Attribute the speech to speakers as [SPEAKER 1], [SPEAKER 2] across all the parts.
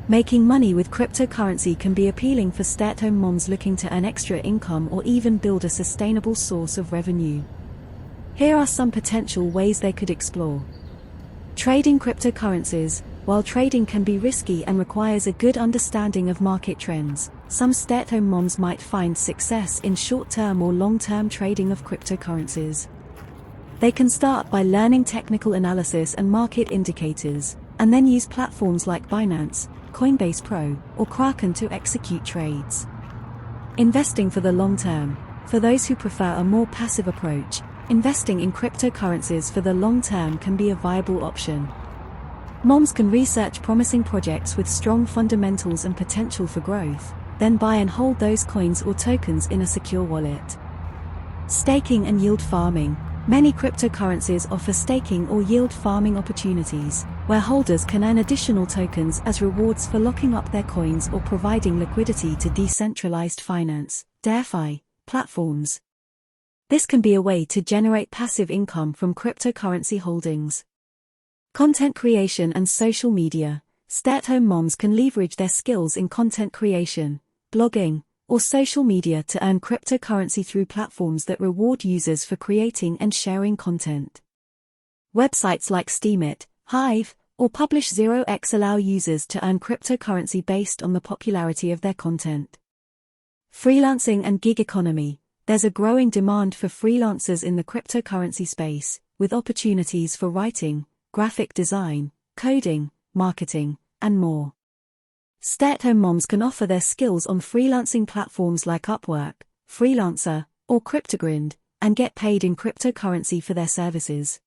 [SPEAKER 1] Making money with cryptocurrency can be appealing for stay-at-home moms looking to earn extra income or even build a sustainable source of revenue. Here are some potential ways they could explore. Trading cryptocurrencies. While trading can be risky and requires a good understanding of market trends, some stay-at-home moms might find success in short-term or long-term trading of cryptocurrencies. They can start by learning technical analysis and market indicators, and then use platforms like Binance, Coinbase Pro, or Kraken to execute trades. Investing for the long term. For those who prefer a more passive approach, investing in cryptocurrencies for the long term can be a viable option. Moms can research promising projects with strong fundamentals and potential for growth, then buy and hold those coins or tokens in a secure wallet. Staking and yield farming. Many cryptocurrencies offer staking or yield farming opportunities, where holders can earn additional tokens as rewards for locking up their coins or providing liquidity to decentralized finance (DeFi) platforms. This can be a way to generate passive income from cryptocurrency holdings. Content creation and social media. Stay-at-home moms can leverage their skills in content creation, blogging, or social media to earn cryptocurrency through platforms that reward users for creating and sharing content. Websites like Steemit, Hive, or Publish0x allow users to earn cryptocurrency based on the popularity of their content. Freelancing and gig economy. There's a growing demand for freelancers in the cryptocurrency space, with opportunities for writing, graphic design, coding, marketing, and more. Stay-at-home moms can offer their skills on freelancing platforms like Upwork, Freelancer, or CryptoGrind, and get paid in cryptocurrency for their services.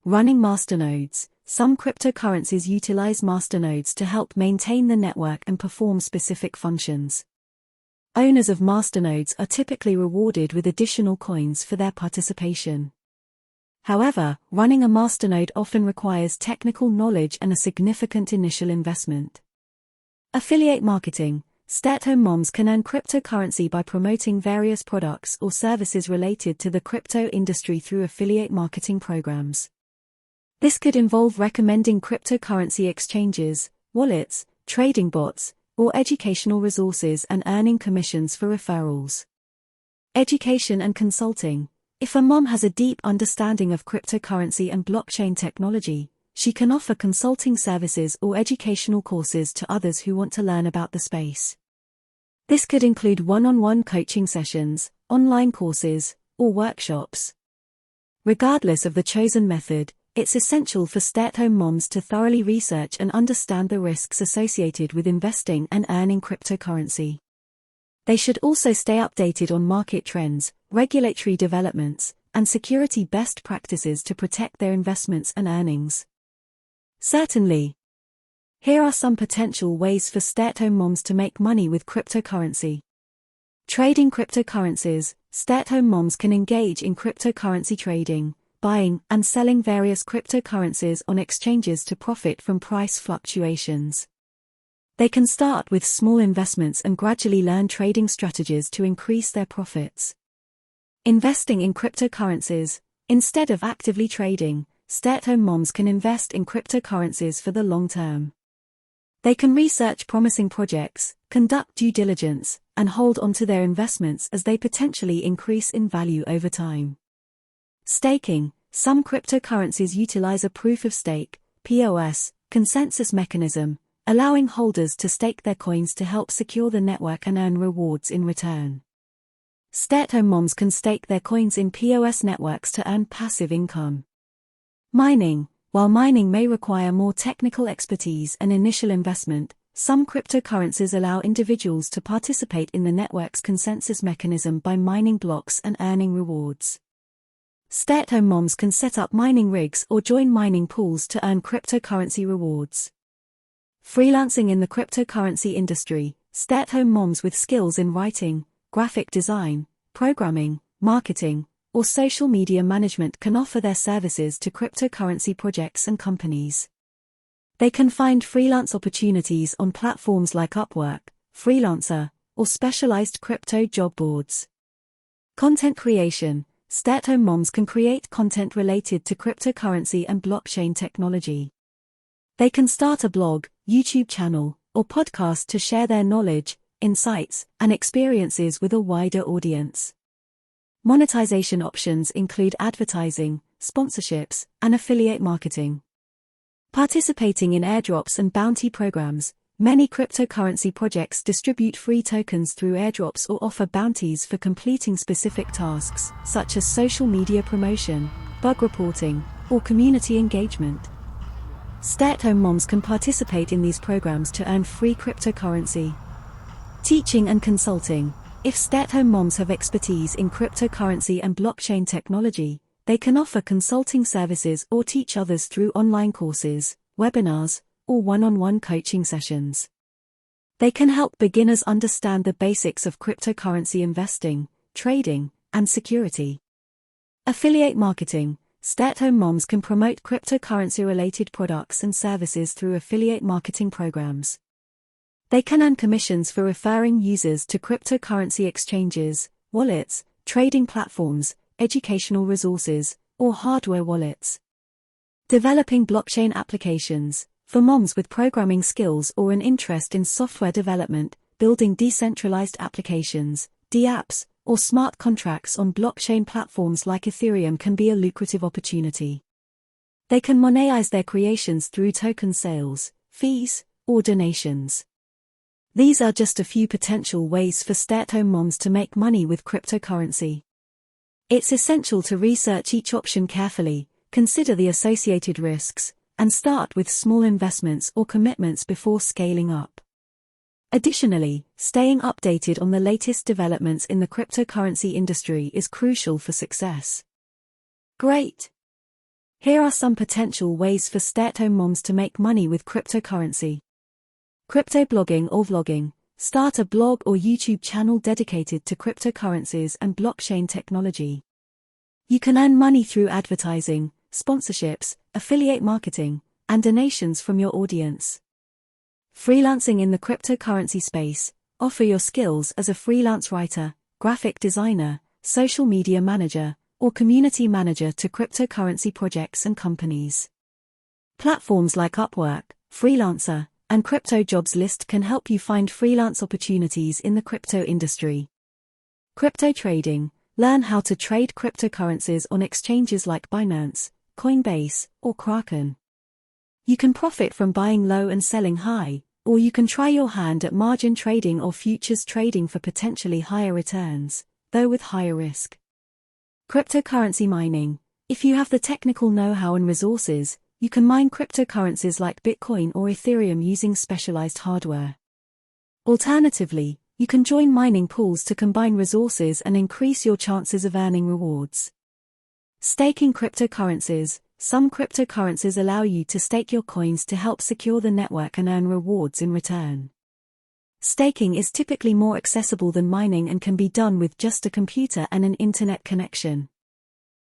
[SPEAKER 1] Running masternodes. Some cryptocurrencies utilize masternodes to help maintain the network and perform specific functions. Owners of masternodes are typically rewarded with additional coins for their participation. However, running a masternode often requires technical knowledge and a significant initial investment. Affiliate marketing. Stay-at-home moms can earn cryptocurrency by promoting various products or services related to the crypto industry through affiliate marketing programs. This could involve recommending cryptocurrency exchanges, wallets, trading bots, or educational resources and earning commissions for referrals. Education and consulting. If a mom has a deep understanding of cryptocurrency and blockchain technology, she can offer consulting services or educational courses to others who want to learn about the space. This could include one-on-one coaching sessions, online courses, or workshops. Regardless of the chosen method, it's essential for stay-at-home moms to thoroughly research and understand the risks associated with investing and earning cryptocurrency. They should also stay updated on market trends, regulatory developments, and security best practices to protect their investments and earnings. Certainly. Here are some potential ways for stay-at-home moms to make money with cryptocurrency. Trading cryptocurrencies. Stay-at-home moms can engage in cryptocurrency trading, buying and selling various cryptocurrencies on exchanges to profit from price fluctuations. They can start with small investments and gradually learn trading strategies to increase their profits. Investing in cryptocurrencies. Instead of actively trading, stay-at-home moms can invest in cryptocurrencies for the long term. They can research promising projects, conduct due diligence, and hold onto their investments as they potentially increase in value over time. Staking. Some cryptocurrencies utilize a proof-of-stake (POS) consensus mechanism, allowing holders to stake their coins to help secure the network and earn rewards in return. Stay-at-home moms can stake their coins in POS networks to earn passive income. Mining. While mining may require more technical expertise and initial investment, some cryptocurrencies allow individuals to participate in the network's consensus mechanism by mining blocks and earning rewards. Stay-at-home moms can set up mining rigs or join mining pools to earn cryptocurrency rewards. Freelancing in the cryptocurrency industry. Stay-at-home moms with skills in writing, graphic design, programming, marketing, or social media management can offer their services to cryptocurrency projects and companies. They can find freelance opportunities on platforms like Upwork, Freelancer, or specialized crypto job boards. Content creation. Stay-at-home moms can create content related to cryptocurrency and blockchain technology. They can start a blog, YouTube channel, or podcasts to share their knowledge, insights, and experiences with a wider audience. Monetization options include advertising, sponsorships, and affiliate marketing. Participating in airdrops and bounty programs, many cryptocurrency projects distribute free tokens through airdrops or offer bounties for completing specific tasks, such as social media promotion, bug reporting, or community engagement. Stay-at-home moms can participate in these programs to earn free cryptocurrency. Teaching and consulting. If stay-at-home moms have expertise in cryptocurrency and blockchain technology, they can offer consulting services or teach others through online courses, webinars, or one-on-one coaching sessions. They can help beginners understand the basics of cryptocurrency investing, trading, and security. Affiliate marketing. Stay-at-home moms can promote cryptocurrency-related products and services through affiliate marketing programs. They can earn commissions for referring users to cryptocurrency exchanges, wallets, trading platforms, educational resources, or hardware wallets. Developing blockchain applications. For moms with programming skills or an interest in software development, building decentralized applications, dApps, or smart contracts on blockchain platforms like Ethereum can be a lucrative opportunity. They can monetize their creations through token sales, fees, or donations. These are just a few potential ways for stay-at-home moms to make money with cryptocurrency. It's essential to research each option carefully, consider the associated risks, and start with small investments or commitments before scaling up. Additionally, staying updated on the latest developments in the cryptocurrency industry is crucial for success. Great! Here are some potential ways for stay-at-home moms to make money with cryptocurrency. Crypto blogging or vlogging. Start a blog or YouTube channel dedicated to cryptocurrencies and blockchain technology. You can earn money through advertising, sponsorships, affiliate marketing, and donations from your audience. Freelancing in the cryptocurrency space. Offer your skills as a freelance writer, graphic designer, social media manager, or community manager to cryptocurrency projects and companies. Platforms like Upwork, Freelancer, and CryptoJobs List can help you find freelance opportunities in the crypto industry. Crypto trading. Learn how to trade cryptocurrencies on exchanges like Binance, Coinbase, or Kraken. You can profit from buying low and selling high, or you can try your hand at margin trading or futures trading for potentially higher returns, though with higher risk. Cryptocurrency mining. If you have the technical know-how and resources, you can mine cryptocurrencies like Bitcoin or Ethereum using specialized hardware. Alternatively, you can join mining pools to combine resources and increase your chances of earning rewards. Staking cryptocurrencies. Some cryptocurrencies allow you to stake your coins to help secure the network and earn rewards in return. Staking is typically more accessible than mining and can be done with just a computer and an internet connection.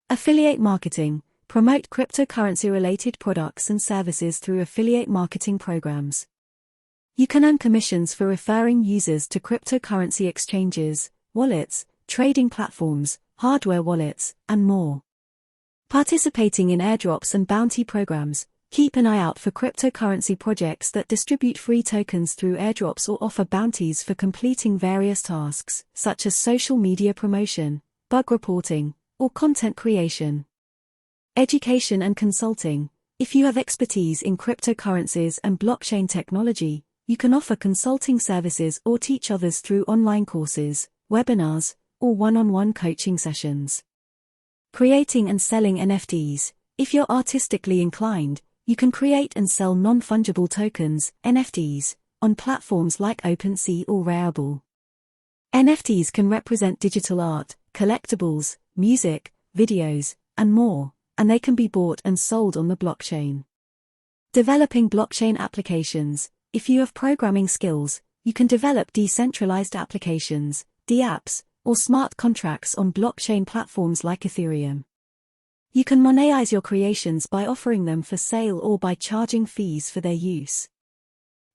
[SPEAKER 1] Affiliate marketing. Promote cryptocurrency-related products and services through affiliate marketing programs. You can earn commissions for referring users to cryptocurrency exchanges, wallets, trading platforms, hardware wallets, and more. Participating in airdrops and bounty programs. Keep an eye out for cryptocurrency projects that distribute free tokens through airdrops or offer bounties for completing various tasks, such as social media promotion, bug reporting, or content creation. Education and consulting. If you have expertise in cryptocurrencies and blockchain technology, you can offer consulting services or teach others through online courses, webinars, or one-on-one coaching sessions. Creating and selling NFTs. If you're artistically inclined, you can create and sell non-fungible tokens, NFTs, on platforms like OpenSea or Rarible. NFTs can represent digital art, collectibles, music, videos, and more, and they can be bought and sold on the blockchain. Developing blockchain applications. If you have programming skills, you can develop decentralized applications, dApps, or smart contracts on blockchain platforms like Ethereum. You can monetize your creations by offering them for sale or by charging fees for their use.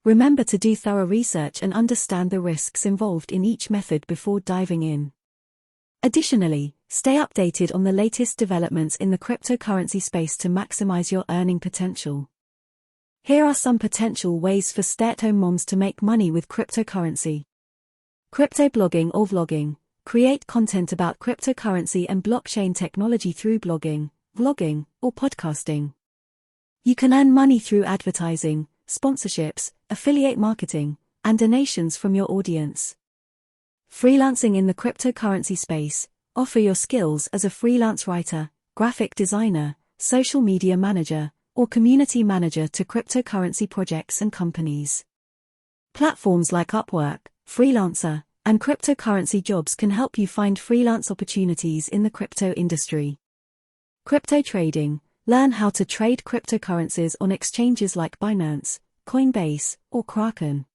[SPEAKER 1] Remember to do thorough research and understand the risks involved in each method before diving in. Additionally, stay updated on the latest developments in the cryptocurrency space to maximize your earning potential. Here are some potential ways for stay-at-home moms to make money with cryptocurrency. Crypto blogging or vlogging. Create content about cryptocurrency and blockchain technology through blogging, vlogging, or podcasting. You can earn money through advertising, sponsorships, affiliate marketing, and donations from your audience. Freelancing in the cryptocurrency space. Offer your skills as a freelance writer, graphic designer, social media manager, or community manager to cryptocurrency projects and companies. Platforms like Upwork, Freelancer, and cryptocurrency jobs can help you find freelance opportunities in the crypto industry. Crypto trading. Learn how to trade cryptocurrencies on exchanges like Binance, Coinbase, or Kraken.